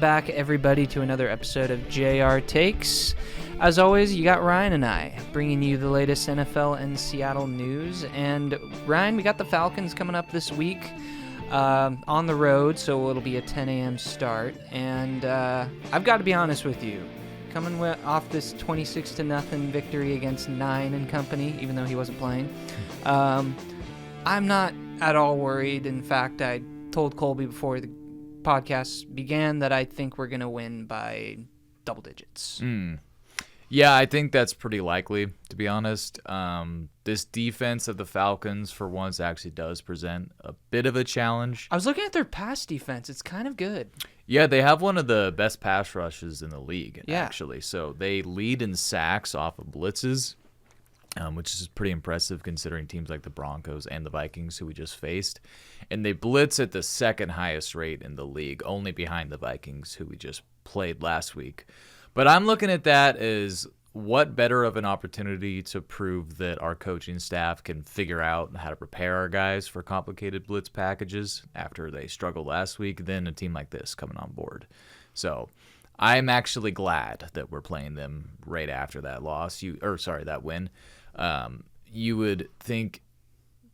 Welcome back, everybody, to another episode of JR Takes. As always, you got Ryan and I bringing you the latest NFL and Seattle news. And Ryan, we got the Falcons coming up this week on the road, so it'll be a 10 a.m. start. And I've got to be honest with you, coming off this 26-0 victory against Nine and company, even though he wasn't playing, I'm not at all worried. In fact, I told Colby before the podcast began that I think we're going to win by double digits. Yeah, I think that's pretty likely, to be honest. This defense of the Falcons, for once, actually does present a bit of a challenge. I was looking at their pass defense. It's kind of good. Yeah, they have one of the best pass rushes in the league, actually. So they lead in sacks off of blitzes, which is pretty impressive considering teams like the Broncos and the Vikings, who we just faced. And they blitz at the second highest rate in the league, only behind the Vikings, who we just played last week. But I'm looking at that as what better of an opportunity to prove that our coaching staff can figure out how to prepare our guys for complicated blitz packages after they struggled last week than a team like this coming on board. So I'm actually glad that we're playing them right after that that win. You would think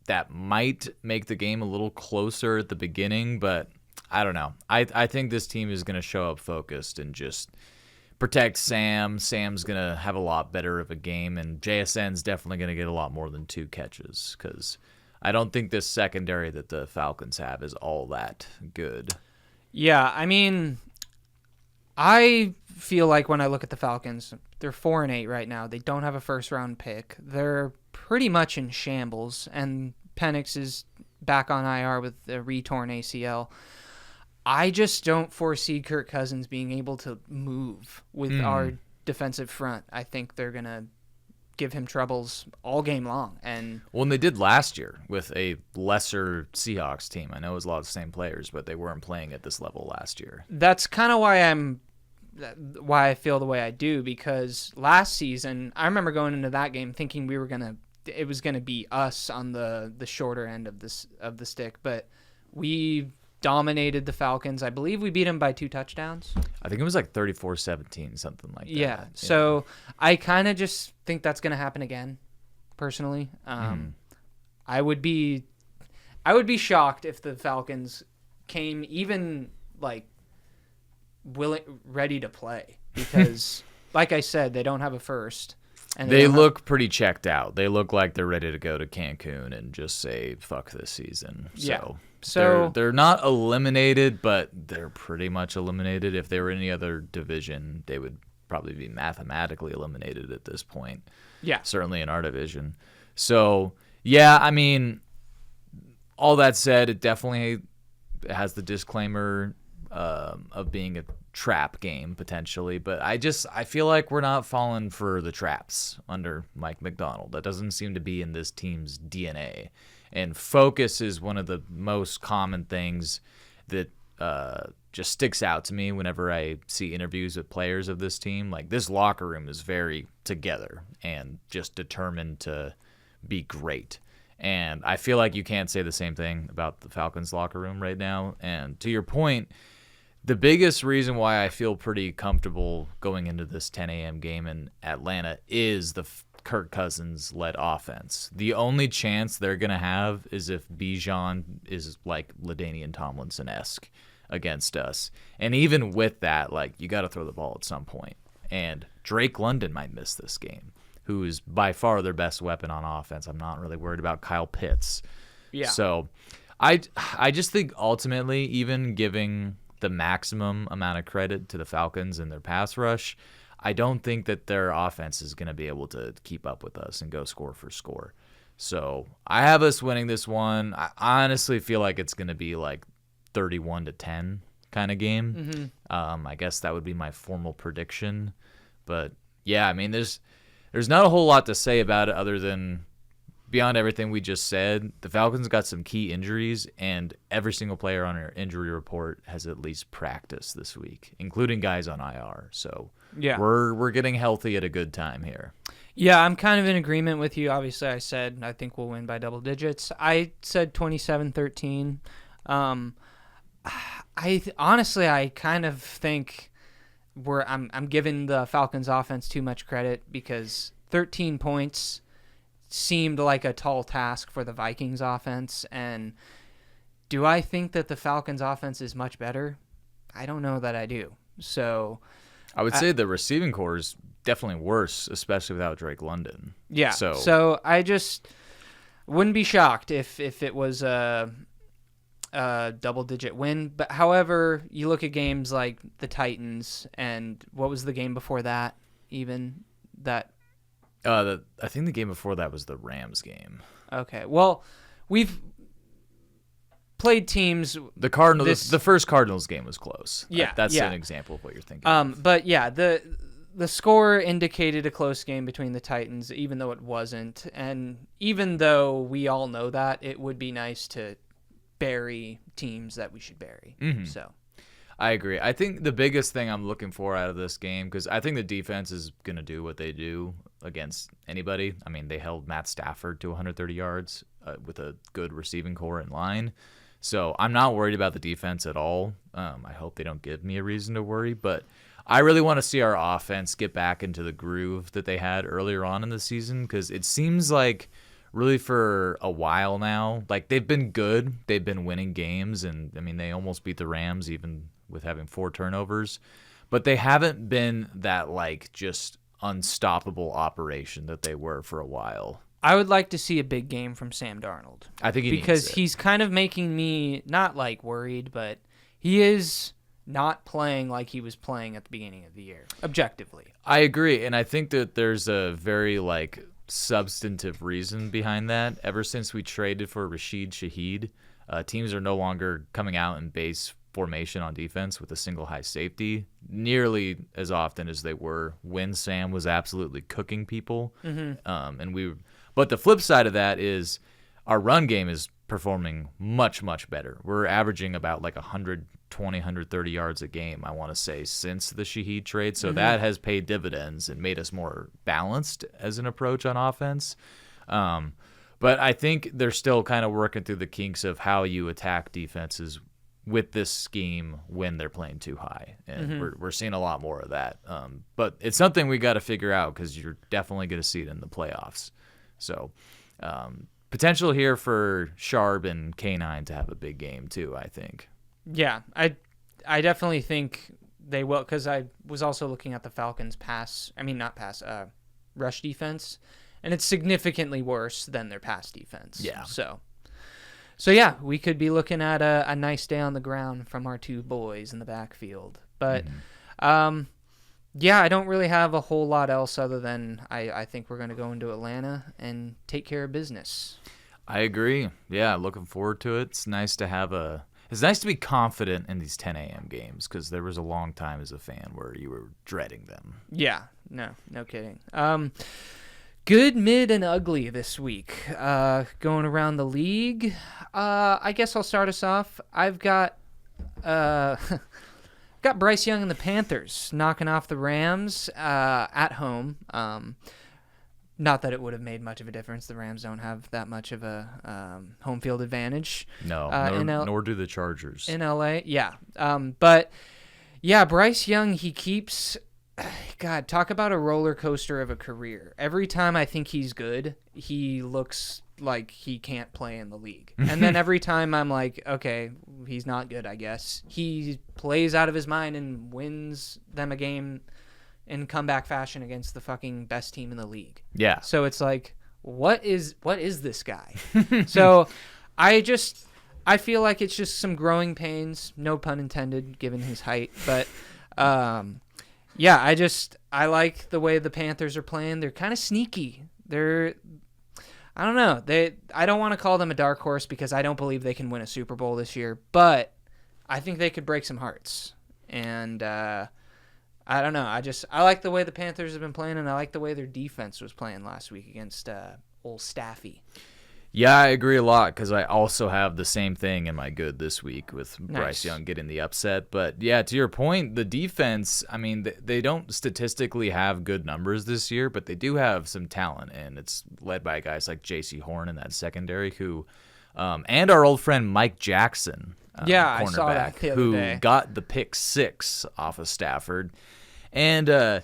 that might make the game a little closer at the beginning, but I don't know. I think this team is going to show up focused and just protect Sam. Sam's going to have a lot better of a game, and JSN's definitely going to get a lot more than 2 catches because I don't think this secondary that the Falcons have is all that good. Yeah, I mean, I feel like when I look at the Falcons, they're 4-8 right now. They don't have a first-round pick. They're pretty much in shambles, and Penix is back on IR with a retorn ACL. I just don't foresee Kirk Cousins being able to move with our defensive front. I think they're going to give him troubles all game long. And they did last year with a lesser Seahawks team. I know it was a lot of the same players, but they weren't playing at this level last year. That's kind of why I feel the way I do, because last season I remember going into that game thinking it was gonna be us on the shorter end of the stick, but we dominated the Falcons. I believe we beat them by 2 touchdowns. I think it was like 34-17, something like that. Yeah. So I kind of just think that's gonna happen again. Personally, I would be shocked if the Falcons came even like ready to play, because like I said, they don't have a first, and they look pretty checked out. They look like they're ready to go to Cancun and just say fuck this season. So they're not eliminated, but they're pretty much eliminated. If they were any other division, they would probably be mathematically eliminated at this point. Yeah, certainly in our division. So yeah, I mean, all that said, it definitely has the disclaimer of being a trap game potentially, but I feel like we're not falling for the traps under Mike McDonald. That doesn't seem to be in this team's DNA, and focus is one of the most common things that just sticks out to me whenever I see interviews with players of this team. Like, this locker room is very together and just determined to be great. And I feel like you can't say the same thing about the Falcons locker room right now. And to your point, the biggest reason why I feel pretty comfortable going into this 10 a.m. game in Atlanta is the Kirk Cousins-led offense. The only chance they're going to have is if Bijan is like LaDainian Tomlinson-esque against us. And even with that, like, you got to throw the ball at some point. And Drake London might miss this game, who is by far their best weapon on offense. I'm not really worried about Kyle Pitts. Yeah. So I just think ultimately, even giving the maximum amount of credit to the Falcons and their pass rush, I don't think that their offense is going to be able to keep up with us and go score for score. So I have us winning this one. I honestly feel like it's going to be like 31-10 kind of game. I guess that would be my formal prediction. But yeah, I mean, there's not a whole lot to say about it other than, beyond everything we just said, the Falcons got some key injuries, and every single player on our injury report has at least practiced this week, including guys on IR. So yeah, we're getting healthy at a good time here. Yeah, I'm kind of in agreement with you. Obviously, I said I think we'll win by double digits. I said 27-13. Honestly, I kind of think I'm giving the Falcons offense too much credit because 13 points seemed like a tall task for the Vikings offense. And do I think that the Falcons offense is much better? I don't know that I do. So I would say the receiving core is definitely worse, especially without Drake London. Yeah. So I just wouldn't be shocked if it was a double-digit win. But however, you look at games like the Titans and what was the game before that? Even that. I think the game before that was the Rams game. Okay. Well, we've played teams. The Cardinals. The first Cardinals game was close. Yeah, that's yeah. an example of what you're thinking. But yeah, the score indicated a close game between the Titans, even though it wasn't. And even though we all know that, it would be nice to bury teams that we should bury. Mm-hmm. So I agree. I think the biggest thing I'm looking for out of this game, because I think the defense is going to do what they do against anybody. I mean, they held Matt Stafford to 130 yards with a good receiving core in line. So I'm not worried about the defense at all. I hope they don't give me a reason to worry, but I really want to see our offense get back into the groove that they had earlier on in the season, because it seems like really for a while now, like they've been good. They've been winning games, and I mean, they almost beat the Rams even with having 4 turnovers, but they haven't been that like just unstoppable operation that they were for a while. I would like to see a big game from Sam Darnold. I think because he's kind of making me not like worried, but he is not playing like he was playing at the beginning of the year, objectively. I agree, and I think that there's a very like substantive reason behind that. Ever since we traded for Rashid Shaheed, teams are no longer coming out in base formation on defense with a single high safety nearly as often as they were when Sam was absolutely cooking people. Mm-hmm. But the flip side of that is our run game is performing much, much better. We're averaging about like 120, 130 yards a game, I want to say, since the Shaheed trade. So that has paid dividends and made us more balanced as an approach on offense. But I think they're still kind of working through the kinks of how you attack defenses with this scheme when they're playing too high. And we're seeing a lot more of that. But it's something we got to figure out because you're definitely going to see it in the playoffs. So potential here for Sharp and K9 to have a big game too, I think. Yeah, I definitely think they will, because I was also looking at the Falcons' rush defense, and it's significantly worse than their pass defense. Yeah. So yeah, we could be looking at a nice day on the ground from our 2 boys in the backfield. But yeah, I don't really have a whole lot else other than I think we're going to go into Atlanta and take care of business. I agree. Yeah, looking forward to it. It's nice to be confident in these 10 a.m. games, because there was a long time as a fan where you were dreading them. Yeah, no kidding. Good, mid, and ugly this week. Going around the league. I guess I'll start us off. I've got Bryce Young and the Panthers knocking off the Rams at home. Not that it would have made much of a difference. The Rams don't have that much of a home field advantage. No, nor do the Chargers. In LA, yeah. But, yeah, Bryce Young, he keeps... God, talk about a roller coaster of a career. Every time I think he's good, he looks like he can't play in the league. And then every time I'm like, okay, he's not good, I guess. He plays out of his mind and wins them a game in comeback fashion against the fucking best team in the league. Yeah. So it's like, what is this guy? So I feel like it's just some growing pains, no pun intended, given his height. But yeah, I like the way the Panthers are playing. They're kind of sneaky. I don't know. I don't want to call them a dark horse because I don't believe they can win a Super Bowl this year, but I think they could break some hearts. And I don't know. I like the way the Panthers have been playing, and I like the way their defense was playing last week against old Staffy. Yeah, I agree a lot, because I also have the same thing in my good this week with Bryce Young getting the upset. But yeah, to your point, the defense, I mean, they don't statistically have good numbers this year, but they do have some talent, and it's led by guys like J.C. Horn in that secondary who And our old friend Mike Jackson, I saw that cornerback, the other who day. got the pick 6 off of Stafford. And, Ted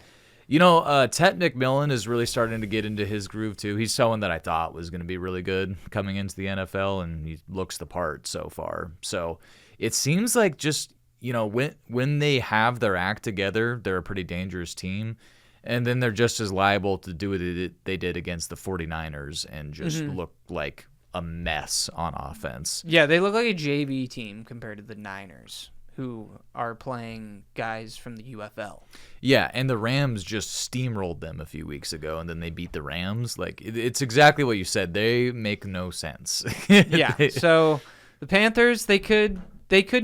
McMillan is really starting to get into his groove, too. He's someone that I thought was going to be really good coming into the NFL, and he looks the part so far. So it seems like just, when they have their act together, they're a pretty dangerous team. And then they're just as liable to do what they did against the 49ers and just look like a mess on offense. Yeah, they look like a JV team compared to the Niners, who are playing guys from the UFL. Yeah, and the Rams just steamrolled them a few weeks ago, and then they beat the Rams. Like, it's exactly what you said. They make no sense. Yeah, so the Panthers, they could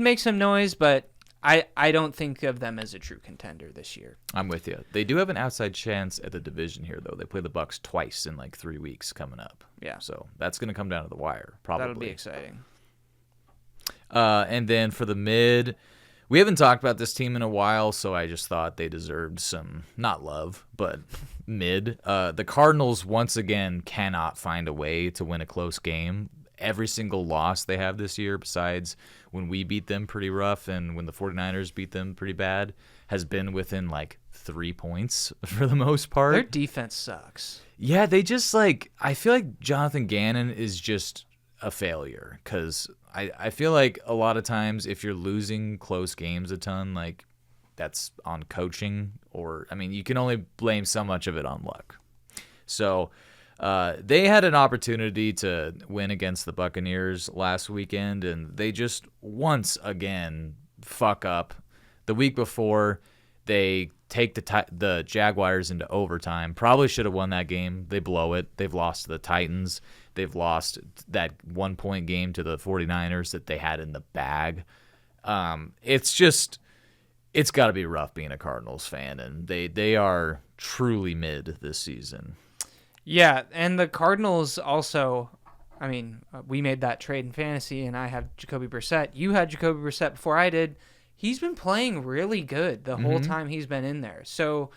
make some noise, but I don't think of them as a true contender this year. I'm with you. They do have an outside chance at the division here, though. They play the Bucks twice in like 3 weeks coming up. Yeah. So that's going to come down to the wire, probably. That'll be exciting. And then for the mid, we haven't talked about this team in a while, so I just thought they deserved some, not love, but mid. The Cardinals, once again, cannot find a way to win a close game. Every single loss they have this year, besides when we beat them pretty rough and when the 49ers beat them pretty bad, has been within like 3 points for the most part. Their defense sucks. Yeah, they just I feel like Jonathan Gannon is just a failure because I feel like a lot of times if you're losing close games a ton, like that's on coaching you can only blame so much of it on luck. So they had an opportunity to win against the Buccaneers last weekend, and they just once again fuck up. The week before, they take the Jaguars into overtime. Probably should have won that game. They blow it. They've lost to the Titans. They've lost that 1-point game to the 49ers that they had in the bag. It's got to be rough being a Cardinals fan, and they are truly mid this season. Yeah, and the Cardinals also, we made that trade in fantasy, and I have Jacoby Brissett. You had Jacoby Brissett before I did. He's been playing really good the whole time he's been in there. So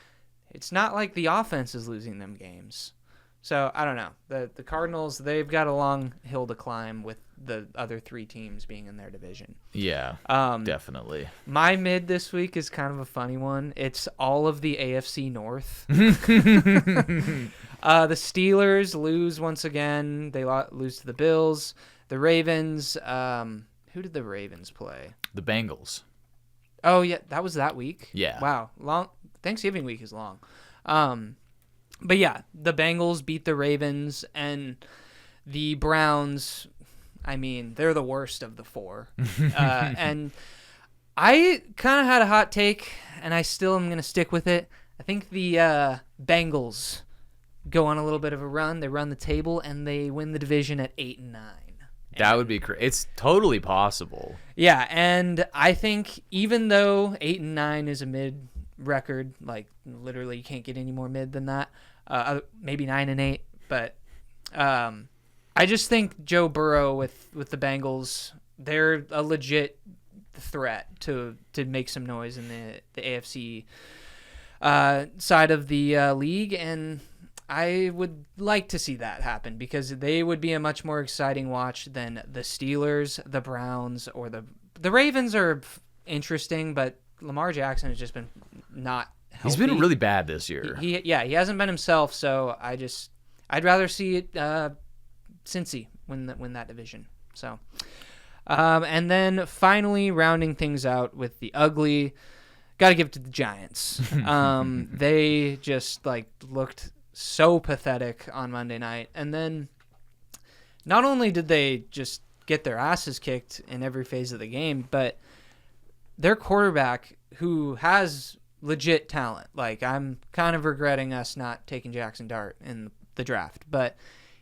it's not like the offense is losing them games. So I don't know. The Cardinals, they've got a long hill to climb with the other 3 teams being in their division. Yeah, definitely. My mid this week is kind of a funny one. It's all of the AFC North. The Steelers lose once again. They lose to the Bills. The Ravens, who did the Ravens play? The Bengals. Oh, yeah, that was that week? Yeah. Wow. Long Thanksgiving week is long. But yeah, the Bengals beat the Ravens, and the Browns, they're the worst of the 4. And I kind of had a hot take, and I still am going to stick with it. I think the Bengals go on a little bit of a run. They run the table, and they win the division at 8-9. That would be crazy. It's totally possible. Yeah, and I think even though 8-9 is a mid record, like literally you can't get any more mid than that. Maybe 9-8, but I just think Joe Burrow with the Bengals, they're a legit threat to make some noise in the AFC side of the league, and I would like to see that happen because they would be a much more exciting watch than the Steelers, the Browns, or the Ravens are interesting, but Lamar Jackson has just been not healthy. He's been really bad this year. He hasn't been himself, so I'd rather see it Cincy win that division. So, and then finally rounding things out with the ugly, got to give it to the Giants. They just looked so pathetic on Monday night, and then not only did they just get their asses kicked in every phase of the game, but their quarterback, who has legit talent, I'm kind of regretting us not taking Jackson Dart in the draft, but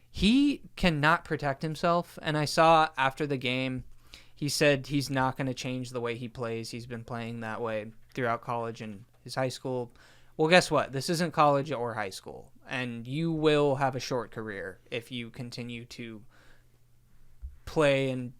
he cannot protect himself. And I saw after the game, he said he's not going to change the way he plays. He's been playing that way throughout college and his high school. Well, guess what? This isn't college or high school, and you will have a short career if you continue to play and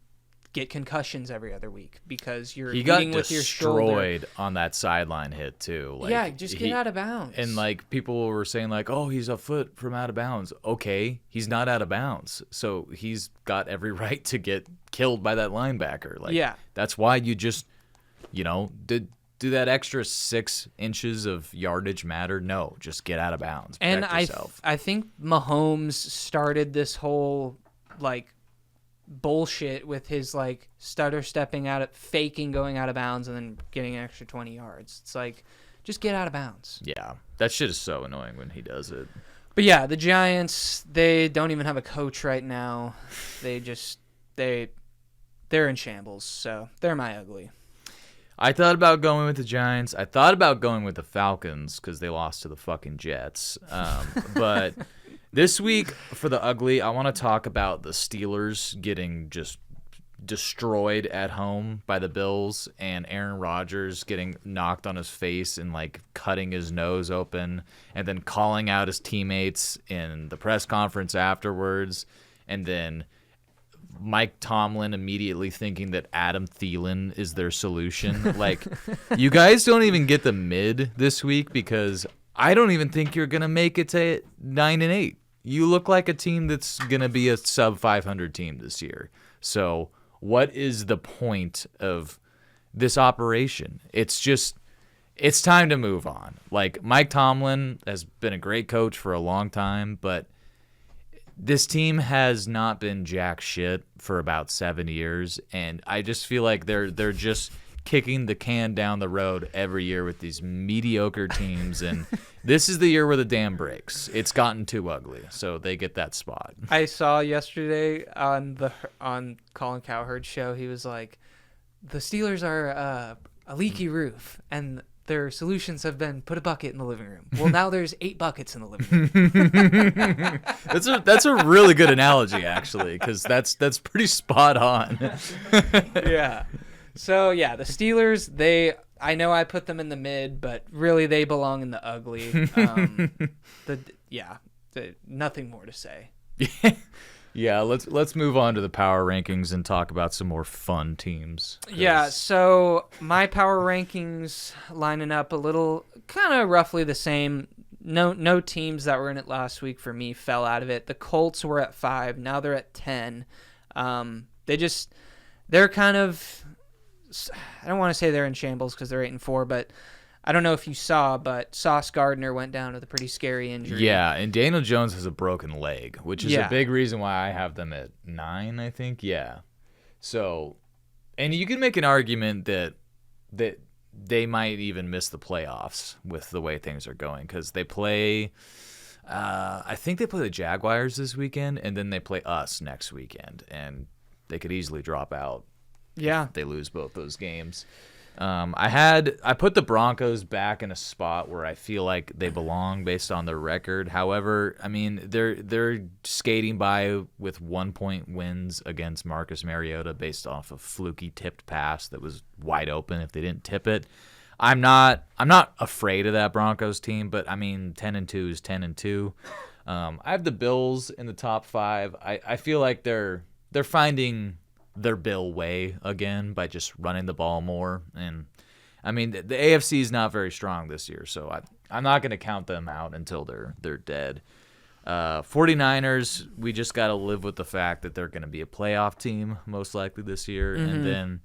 get concussions every other week because you're he got leading with your shoulder. destroyed on that sideline hit too. Like, yeah, just get out of bounds. And like people were saying like, oh, he's a foot from out of bounds. Okay, he's not out of bounds, so he's got every right to get killed by that linebacker. Like, yeah, that's why you just, do that extra 6 inches of yardage matter? No, just get out of bounds. And Protect yourself. I think Mahomes started this whole like bullshit with his like stutter stepping out of faking going out of bounds and then getting an extra 20 yards. It's like, just get out of bounds. Yeah, that shit is so annoying when he does it. But yeah, the Giants, they don't even have a coach right now. They're in shambles, so they're my ugly. I thought about going with the Giants. I thought about going with the Falcons because they lost to the fucking Jets. But this week, for the ugly, I want to talk about the Steelers getting just destroyed at home by the Bills and Aaron Rodgers getting knocked on his face and like cutting his nose open and then calling out his teammates in the press conference afterwards, and then Mike Tomlin immediately thinking that Adam Thielen is their solution. Like, you guys don't even get the mid this week because I don't even think you're going to make it to 9-8. You look like a team that's going to be a sub 500 team this year. So what is the point of this operation? It's time to move on. Like, Mike Tomlin has been a great coach for a long time, but this team has not been jack shit for about 7 years, and I just feel like they're just kicking the can down the road every year with these mediocre teams, and this is the year where the dam breaks. It's gotten too ugly, so they get that spot. I saw yesterday on Colin Cowherd's show, he was like, the Steelers are a leaky roof, and their solutions have been put a bucket in the living room. Well, now there's 8 buckets in the living room. That's a really good analogy, actually, because that's pretty spot on. Yeah. So yeah, the Steelers, I know I put them in the mid, but really they belong in the ugly. Nothing more to say. Yeah, let's move on to the power rankings and talk about some more fun teams. Yeah, so my power rankings lining up a little kind of roughly the same. No teams that were in it last week for me fell out of it. The Colts were at 5, now they're at 10. They're kind of, I don't want to say they're in shambles because they're 8-4, but I don't know if you saw, but Sauce Gardner went down with a pretty scary injury. Yeah, and Daniel Jones has a broken leg, which is a big reason why I have them at 9, I think. Yeah. So, and you can make an argument that they might even miss the playoffs with the way things are going because they play, I think they play the Jaguars this weekend, and then they play us next weekend, and they could easily drop out. Yeah. If they lose both those games. I put the Broncos back in a spot where I feel like they belong based on their record. However, I mean, they're skating by with 1-point wins against Marcus Mariota based off a fluky tipped pass that was wide open if they didn't tip it. I'm not afraid of that Broncos team, but I mean, 10-2 is 10-2. I have the Bills in the top 5. I feel like they're finding their Bill way again by just running the ball more. And I mean, the AFC is not very strong this year, so I'm not going to count them out until they're dead. 49ers, we just got to live with the fact that they're going to be a playoff team most likely this year. Mm-hmm. And then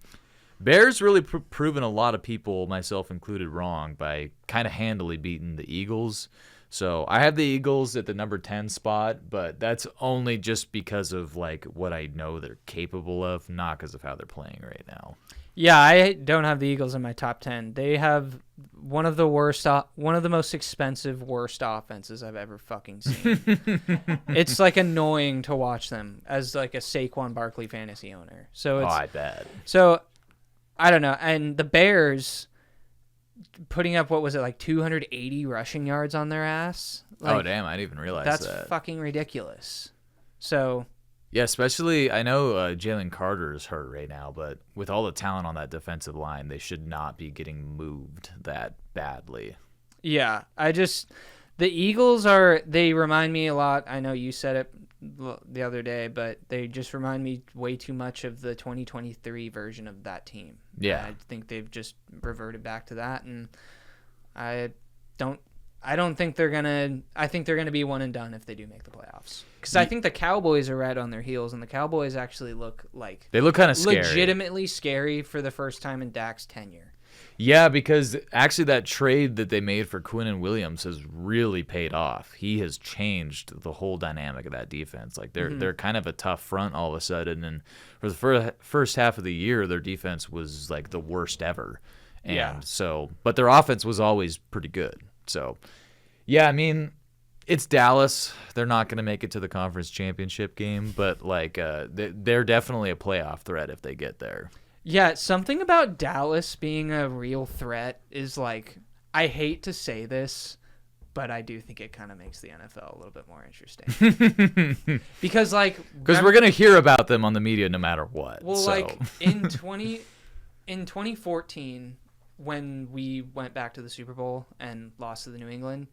Bears really proven a lot of people, myself included, wrong by kind of handily beating the Eagles. So I have the Eagles at the number 10 spot, but that's only just because of like what I know they're capable of, not because of how they're playing right now. Yeah, I don't have the Eagles in my top 10. They have one of the most expensive, worst offenses I've ever fucking seen. It's like annoying to watch them as like a Saquon Barkley fantasy owner. So I bet. So I don't know. And the Bears putting up, what was it, like 280 rushing yards on their ass? Like, oh, damn, I didn't even realize that's that. fucking ridiculous. So yeah, especially, I know Jalen Carter is hurt right now, but with all the talent on that defensive line, they should not be getting moved that badly. Yeah, the Eagles they remind me a lot, I know you said it, the other day, but they just remind me way too much of the 2023 version of that team. Yeah. I think they've just reverted back to that, and I don't think they're gonna. I think they're gonna be one and done if they do make the playoffs. Because I think the Cowboys are right on their heels, and the Cowboys actually look like they look kind of scary, legitimately scary for the first time in Dak's tenure. Yeah, because actually that trade that they made for Quinnen Williams has really paid off. He has changed the whole dynamic of that defense. Like they're kind of a tough front all of a sudden, and for the first half of the year, their defense was like the worst ever. And so, but their offense was always pretty good. So, yeah, I mean, it's Dallas. They're not going to make it to the conference championship game, but like they're definitely a playoff threat if they get there. Yeah, something about Dallas being a real threat is like, I hate to say this, but I do think it kind of makes the NFL a little bit more interesting. Because we're going to hear about them on the media no matter what. Well, so. Like in 2014, when we went back to the Super Bowl and lost to the New England,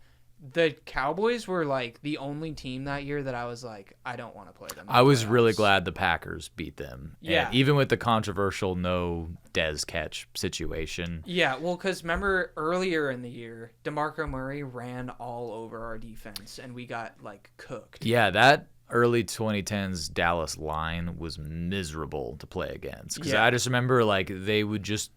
the Cowboys were like the only team that year that I was like, I don't want to play them. I was really glad the Packers beat them. Yeah. And even with the controversial no Dez catch situation. Yeah, well, because remember earlier in the year, DeMarco Murray ran all over our defense and we got like cooked. Yeah, that early 2010s Dallas line was miserable to play against. Because I just remember like they would just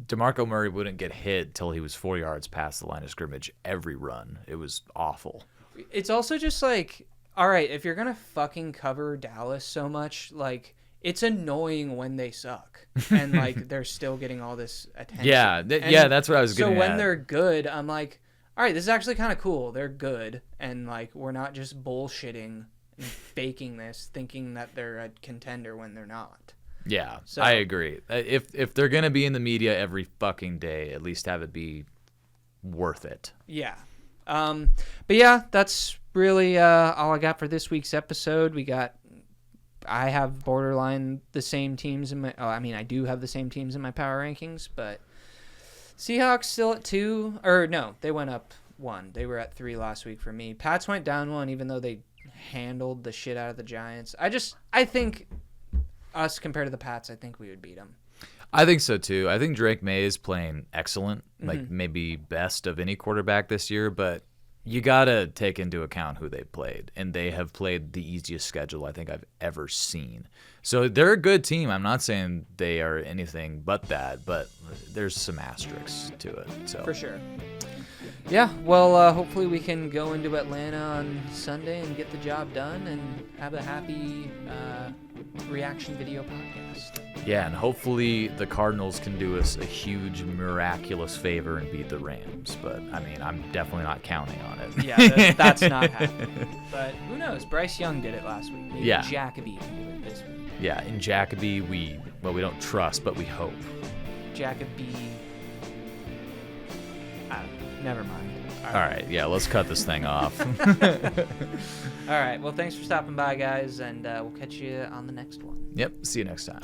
DeMarco Murray wouldn't get hit till he was 4 yards past the line of scrimmage every run. It was awful. It's also just like, all right, if you're going to fucking cover Dallas so much, like, it's annoying when they suck. And, like, they're still getting all this attention. Yeah, that's what I was getting at. So when they're good, I'm like, all right, this is actually kind of cool. They're good. And, like, we're not just bullshitting and faking this, thinking that they're a contender when they're not. Yeah, so, I agree. If they're going to be in the media every fucking day, at least have it be worth it. Yeah. But yeah, that's really all I got for this week's episode. I have borderline the same teams in my I do have the same teams in my power rankings, but Seahawks still at 2. Or no, they went up 1. They were at 3 last week for me. Pats went down 1 even though they handled the shit out of the Giants. I think us compared to the Pats, I think we would beat them. I think so too. I think Drake May is playing excellent, like maybe best of any quarterback this year, but you got to take into account who they played, and they have played the easiest schedule I think I've ever seen. So they're a good team. I'm not saying they are anything but that, but there's some asterisks to it. So for sure. Yeah, well, hopefully we can go into Atlanta on Sunday and get the job done and have a happy reaction video podcast. Yeah, and hopefully the Cardinals can do us a huge, miraculous favor and beat the Rams. But, I mean, I'm definitely not counting on it. Yeah, that's not happening. But who knows? Bryce Young did it last week. Maybe Jacoby can do it this week. Yeah, in Jacoby, we don't trust, but we hope. Jacoby... never mind. All right, yeah, let's cut this thing off. All right, well, thanks for stopping by, guys, and we'll catch you on the next one. Yep, see you next time.